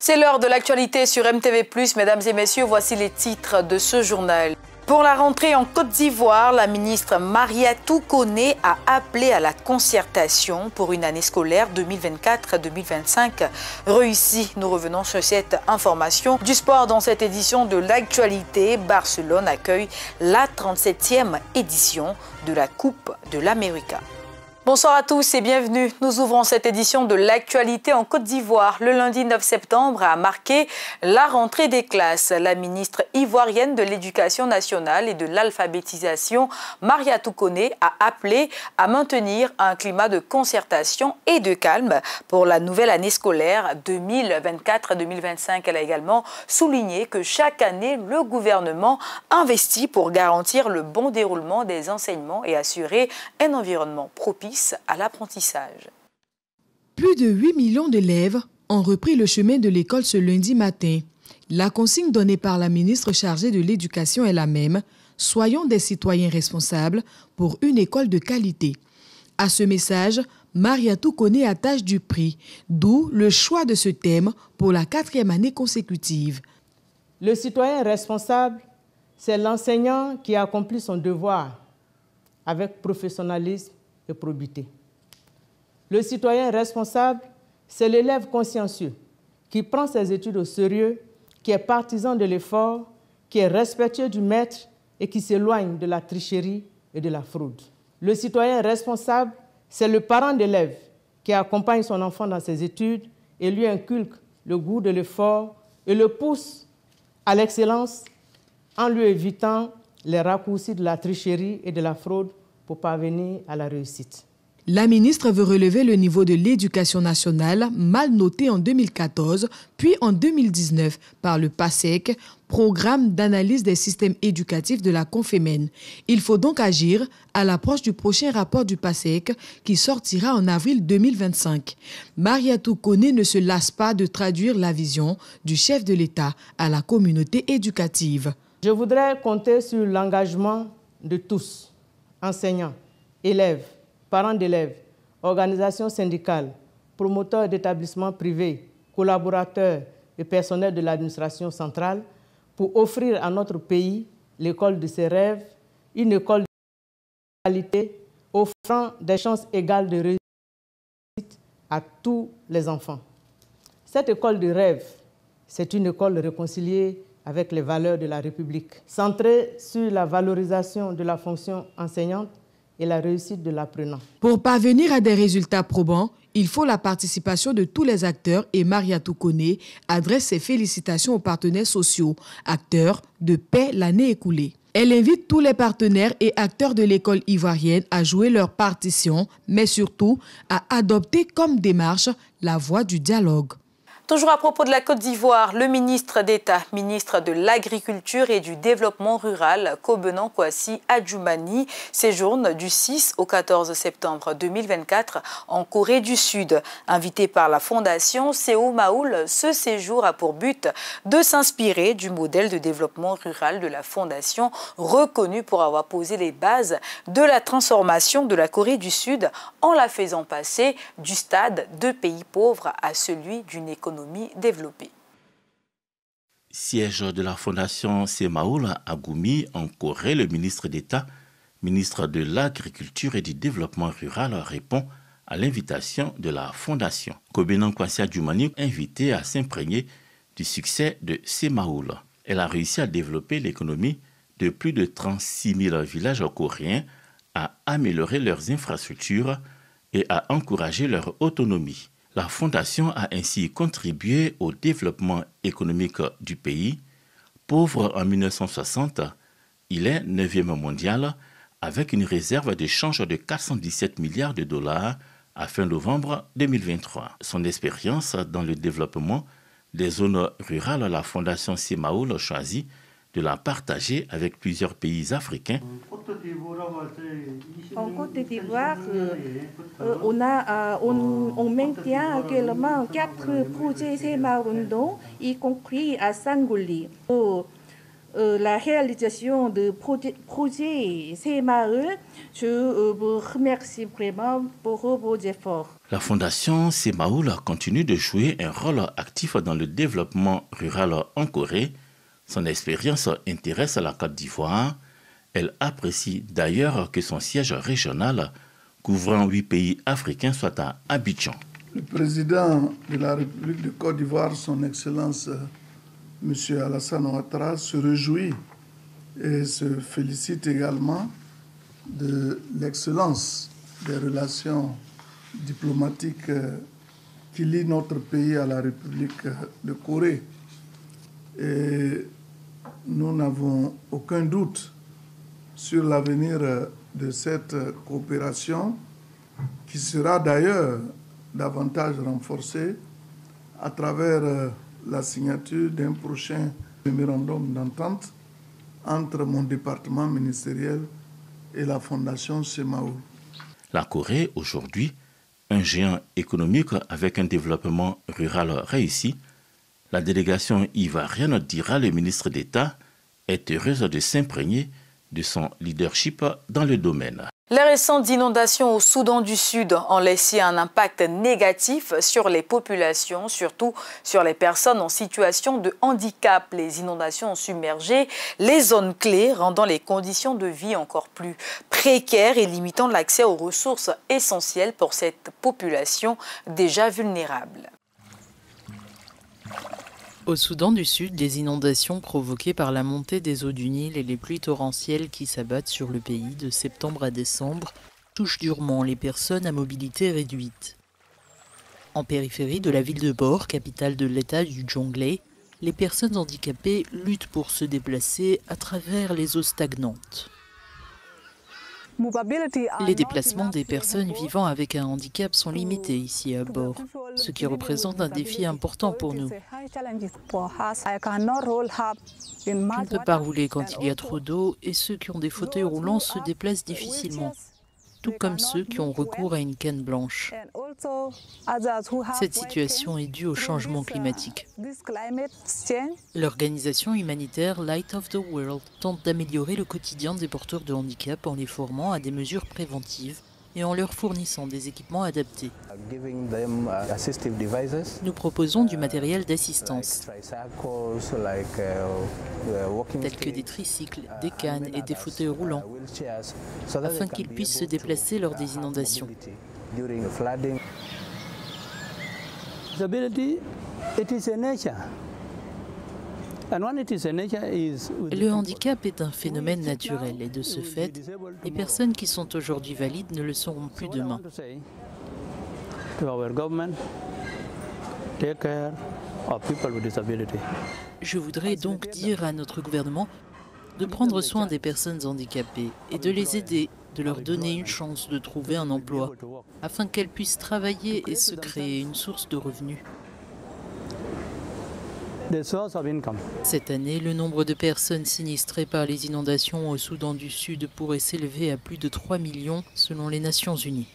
C'est l'heure de l'actualité sur MTV+. Mesdames et messieurs, voici les titres de ce journal. Pour la rentrée en Côte d'Ivoire, la ministre Mariatou Koné a appelé à la concertation pour une année scolaire 2024-2025 réussie. Nous revenons sur cette information. Du sport dans cette édition de l'actualité, Barcelone accueille la 37e édition de la Coupe de l'Amérique. Bonsoir à tous et bienvenue. Nous ouvrons cette édition de l'actualité en Côte d'Ivoire. Le lundi 9 septembre a marqué la rentrée des classes. La ministre ivoirienne de l'Éducation nationale et de l'alphabétisation, Mariatou Koné, a appelé à maintenir un climat de concertation et de calme pour la nouvelle année scolaire 2024-2025. Elle a également souligné que chaque année, le gouvernement investit pour garantir le bon déroulement des enseignements et assurer un environnement propice à l'apprentissage. Plus de 8 millions d'élèves ont repris le chemin de l'école ce lundi matin. La consigne donnée par la ministre chargée de l'Éducation est la même. Soyons des citoyens responsables pour une école de qualité. À ce message, Mariatou Koné attache du prix, d'où le choix de ce thème pour la 4e année consécutive. Le citoyen responsable, c'est l'enseignant qui accomplit son devoir avec professionnalisme et probité. Le citoyen responsable, c'est l'élève consciencieux qui prend ses études au sérieux, qui est partisan de l'effort, qui est respectueux du maître et qui s'éloigne de la tricherie et de la fraude. Le citoyen responsable, c'est le parent d'élève qui accompagne son enfant dans ses études et lui inculque le goût de l'effort et le pousse à l'excellence en lui évitant les raccourcis de la tricherie et de la fraude pour parvenir à la réussite. La ministre veut relever le niveau de l'éducation nationale, mal noté en 2014, puis en 2019 par le PASEC, Programme d'analyse des systèmes éducatifs de la Confémène. Il faut donc agir à l'approche du prochain rapport du PASEC qui sortira en avril 2025. Mariatou Koné ne se lasse pas de traduire la vision du chef de l'État à la communauté éducative. Je voudrais compter sur l'engagement de tous, enseignants, élèves, parents d'élèves, organisations syndicales, promoteurs d'établissements privés, collaborateurs et personnels de l'administration centrale pour offrir à notre pays l'école de ses rêves, une école de qualité offrant des chances égales de réussite à tous les enfants. Cette école de rêve, c'est une école réconciliée avec les valeurs de la République, centrée sur la valorisation de la fonction enseignante et la réussite de l'apprenant. Pour parvenir à des résultats probants, il faut la participation de tous les acteurs et Mariatou Koné adresse ses félicitations aux partenaires sociaux, acteurs de paix l'année écoulée. Elle invite tous les partenaires et acteurs de l'école ivoirienne à jouer leur partition, mais surtout à adopter comme démarche la voie du dialogue. Toujours à propos de la Côte d'Ivoire, le ministre d'État, ministre de l'Agriculture et du Développement rural, Kobenan Kwasi Adjoumani, séjourne du 6 au 14 septembre 2024 en Corée du Sud. Invité par la fondation Seo Maoul, ce séjour a pour but de s'inspirer du modèle de développement rural de la fondation, reconnue pour avoir posé les bases de la transformation de la Corée du Sud en la faisant passer du stade de pays pauvres à celui d'une économie développée. Siège de la fondation Semaoul à Goumi, en Corée, le ministre d'État, ministre de l'Agriculture et du Développement rural, répond à l'invitation de la fondation. Kobenan Kwasi Adjoumani, invité à s'imprégner du succès de Semaoul. Elle a réussi à développer l'économie de plus de 36 000 villages coréens, à améliorer leurs infrastructures et à encourager leur autonomie. La Fondation a ainsi contribué au développement économique du pays. Pauvre en 1960, il est 9e mondial avec une réserve de change de 417 milliards de dollars à fin novembre 2023. Son expérience dans le développement des zones rurales, la Fondation Semaoul choisit de la partager avec plusieurs pays africains. En Côte d'Ivoire, on maintient actuellement 4 projets Semaoul, y compris à Sangouli. la réalisation de projets CMAE. Je vous remercie vraiment pour vos efforts. La Fondation Semaul continue de jouer un rôle actif dans le développement rural en Corée. Son expérience intéresse la Côte d'Ivoire. Elle apprécie d'ailleurs que son siège régional, couvrant 8 pays africains, soit à Abidjan. Le président de la République de Côte d'Ivoire, son Excellence M. Alassane Ouattara, se réjouit et se félicite également de l'excellence des relations diplomatiques qui lient notre pays à la République de Corée. Et nous n'avons aucun doute sur l'avenir de cette coopération qui sera d'ailleurs davantage renforcée à travers la signature d'un prochain mémorandum d'entente entre mon département ministériel et la Fondation Semaul. La Corée, aujourd'hui, un géant économique avec un développement rural réussi, la délégation ivoirienne, dira le ministre d'État, est heureuse de s'imprégner de son leadership dans le domaine. Les récentes inondations au Soudan du Sud ont laissé un impact négatif sur les populations, surtout sur les personnes en situation de handicap. Les inondations ont submergé les zones clés, rendant les conditions de vie encore plus précaires et limitant l'accès aux ressources essentielles pour cette population déjà vulnérable. Au Soudan du Sud, les inondations provoquées par la montée des eaux du Nil et les pluies torrentielles qui s'abattent sur le pays de septembre à décembre touchent durement les personnes à mobilité réduite. En périphérie de la ville de Bor, capitale de l'État du Jonglei, les personnes handicapées luttent pour se déplacer à travers les eaux stagnantes. Les déplacements des personnes vivant avec un handicap sont limités ici à Bor, ce qui représente un défi important pour nous. Je ne peux pas rouler quand il y a trop d'eau et ceux qui ont des fauteuils roulants se déplacent difficilement, tout comme ceux qui ont recours à une canne blanche. Cette situation est due au changement climatique. L'organisation humanitaire Light of the World tente d'améliorer le quotidien des porteurs de handicap en les formant à des mesures préventives et en leur fournissant des équipements adaptés. Nous proposons du matériel d'assistance, tel que des tricycles, des cannes et des fauteuils roulants, afin qu'ils puissent se déplacer lors des inondations. Le handicap est un phénomène naturel et de ce fait, les personnes qui sont aujourd'hui valides ne le seront plus demain. Je voudrais donc dire à notre gouvernement de prendre soin des personnes handicapées et de les aider, de leur donner une chance de trouver un emploi, afin qu'elles puissent travailler et se créer une source de revenus. Cette année, le nombre de personnes sinistrées par les inondations au Soudan du Sud pourrait s'élever à plus de 3 millions selon les Nations Unies.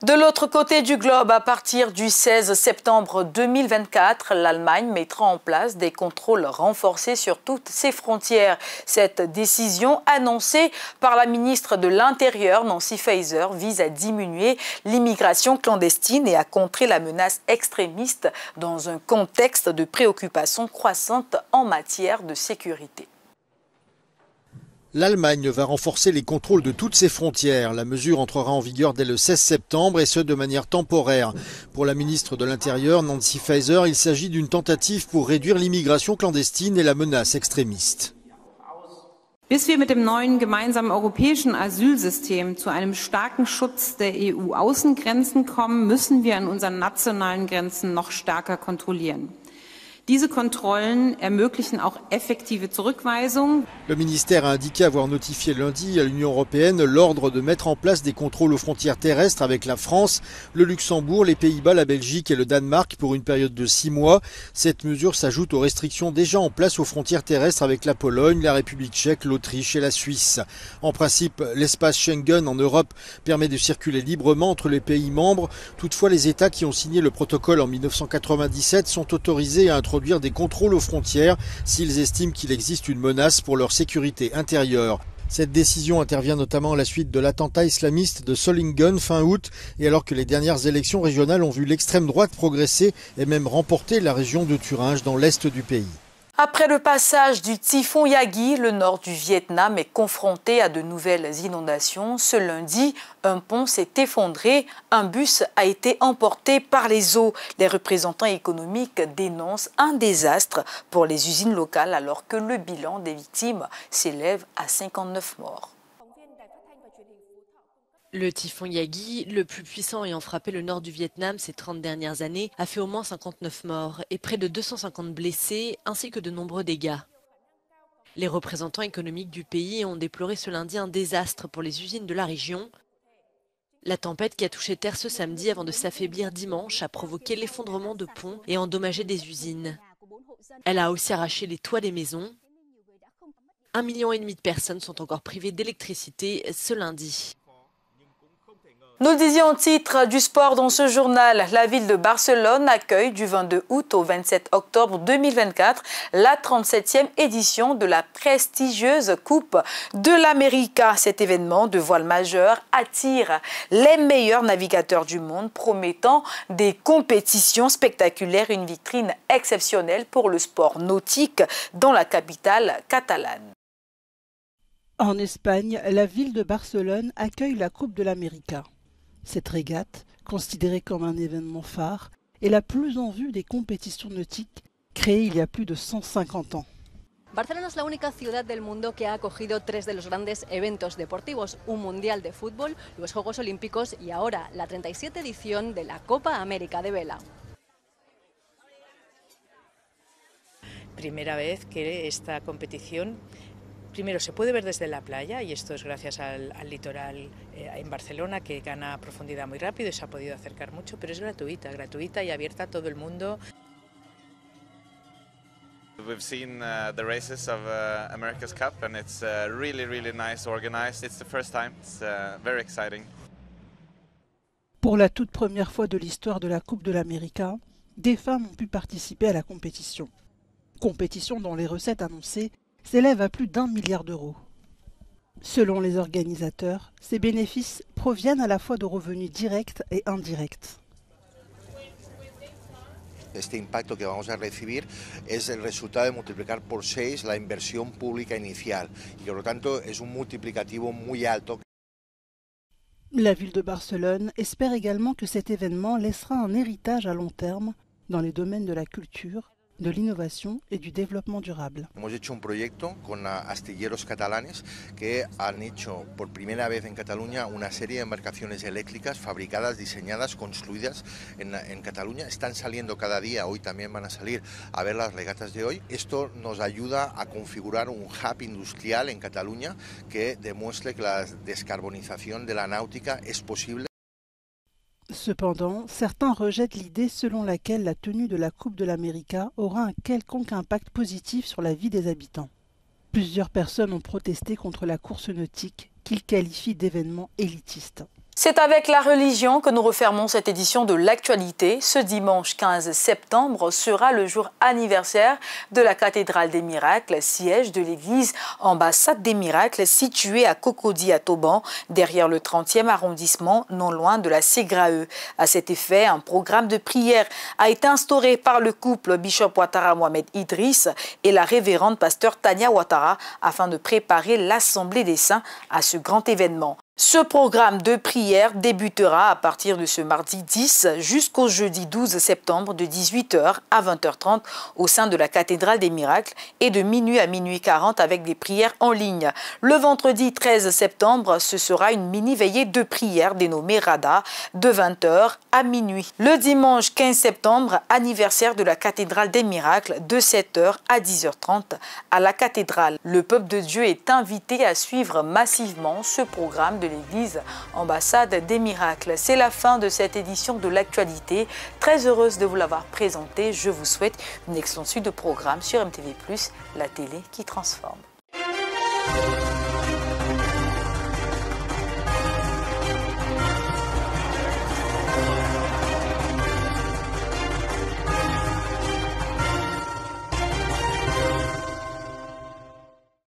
De l'autre côté du globe, à partir du 16 septembre 2024, l'Allemagne mettra en place des contrôles renforcés sur toutes ses frontières. Cette décision annoncée par la ministre de l'Intérieur, Nancy Faeser, vise à diminuer l'immigration clandestine et à contrer la menace extrémiste dans un contexte de préoccupation croissante en matière de sécurité. L'Allemagne va renforcer les contrôles de toutes ses frontières. La mesure entrera en vigueur dès le 16 septembre et ce de manière temporaire. Pour la ministre de l'Intérieur, Nancy Faeser, il s'agit d'une tentative pour réduire l'immigration clandestine et la menace extrémiste. Bis wir mit dem neuen gemeinsamen europäischen Asylsystem zu einem starken Schutz der EU-Außengrenzen kommen, müssen wir an unseren nationalen Grenzen noch stärker kontrollieren. Diese Kontrollen ermöglichen auch effektive Zurückweisung. Le ministère a indiqué avoir notifié lundi à l'Union européenne l'ordre de mettre en place des contrôles aux frontières terrestres avec la France, le Luxembourg, les Pays-Bas, la Belgique et le Danemark pour une période de 6 mois. Cette mesure s'ajoute aux restrictions déjà en place aux frontières terrestres avec la Pologne, la République tchèque, l'Autriche et la Suisse. En principe, l'espace Schengen en Europe permet de circuler librement entre les pays membres. Toutefois, les États qui ont signé le protocole en 1997 sont autorisés à introduire d'introduire des contrôles aux frontières s'ils estiment qu'il existe une menace pour leur sécurité intérieure. Cette décision intervient notamment à la suite de l'attentat islamiste de Solingen fin août et alors que les dernières élections régionales ont vu l'extrême droite progresser et même remporter la région de Thuringe dans l'est du pays. Après le passage du typhon Yagi, le nord du Vietnam est confronté à de nouvelles inondations. Ce lundi, un pont s'est effondré, un bus a été emporté par les eaux. Les représentants économiques dénoncent un désastre pour les usines locales alors que le bilan des victimes s'élève à 59 morts. Le typhon Yagi, le plus puissant ayant frappé le nord du Vietnam ces 30 dernières années, a fait au moins 59 morts et près de 250 blessés, ainsi que de nombreux dégâts. Les représentants économiques du pays ont déploré ce lundi un désastre pour les usines de la région. La tempête qui a touché terre ce samedi avant de s'affaiblir dimanche a provoqué l'effondrement de ponts et endommagé des usines. Elle a aussi arraché les toits des maisons. 1,5 million de personnes sont encore privées d'électricité ce lundi. Nous le disions au titre du sport dans ce journal, la ville de Barcelone accueille du 22 août au 27 octobre 2024 la 37e édition de la prestigieuse Coupe de l'América. Cet événement de voile majeur attire les meilleurs navigateurs du monde, promettant des compétitions spectaculaires, une vitrine exceptionnelle pour le sport nautique dans la capitale catalane. En Espagne, la ville de Barcelone accueille la Coupe de l'América. Cette régate, considérée comme un événement phare, est la plus en vue des compétitions nautiques créées il y a plus de 150 ans. Barcelona es la única ciudad del mundo que ha acogido 3 de los grandes eventos deportivos, un mundial de fútbol, los Juegos Olímpicos y ahora la 37 edición de la Copa América de Vela. Primera vez que esta competición primero se puede ver desde la playa y esto es gracias al litoral en Barcelona que gana profundidad muy rápido y se ha podido acercar mucho, pero es gratuita y abierta a todo el mundo. We've seen the races of America's Cup and it's really nice organized. It's the first time. It's very exciting. Pour la toute première fois de l'histoire de la Coupe de l'América, des femmes ont pu participer à la compétition. Compétition dont les recettes annoncées s'élève à plus d'1 milliard d'euros. Selon les organisateurs, ces bénéfices proviennent à la fois de revenus directs et indirects. Este impacto que vamos a recibir es el resultado de multiplicar por 6 la inversión pública inicial y por lo tanto es un multiplicativo muy alto. La ville de Barcelone espère également que cet événement laissera un héritage à long terme dans les domaines de la culture, de l'innovation et du développement durable. Hemos hecho un proyecto con astilleros catalanes que han hecho por primera vez en Cataluña una serie de embarcaciones eléctricas fabricadas, diseñadas, construidas en Cataluña. Están saliendo cada día, hoy también van a salir a ver las regatas de hoy. Esto nos ayuda a configurar un hub industrial en Cataluña que demuestre que la descarbonización de la náutica es posible. Cependant, certains rejettent l'idée selon laquelle la tenue de la Coupe de l'América aura un quelconque impact positif sur la vie des habitants. Plusieurs personnes ont protesté contre la course nautique qu'ils qualifient d'événement élitiste. C'est avec la religion que nous refermons cette édition de l'actualité. Ce dimanche 15 septembre sera le jour anniversaire de la cathédrale des miracles, siège de l'église Ambassade des miracles située à Cocody à Toban, derrière le 30e arrondissement, non loin de la Ségrae. À cet effet, un programme de prière a été instauré par le couple Bishop Ouattara Mohamed Idriss et la révérende pasteur Tania Ouattara afin de préparer l'Assemblée des Saints à ce grand événement. Ce programme de prière débutera à partir de ce mardi 10 jusqu'au jeudi 12 septembre de 18h à 20h30 au sein de la cathédrale des miracles et de minuit à minuit 40 avec des prières en ligne. Le vendredi 13 septembre, ce sera une mini-veillée de prière dénommée Rada de 20h à minuit. Le dimanche 15 septembre, anniversaire de la cathédrale des miracles de 7h à 10h30 à la cathédrale. Le peuple de Dieu est invité à suivre massivement ce programme de l'église Ambassade des miracles. C'est la fin de cette édition de l'actualité. Très heureuse de vous l'avoir présentée. Je vous souhaite une excellente suite de programmes sur MTV+, la télé qui transforme.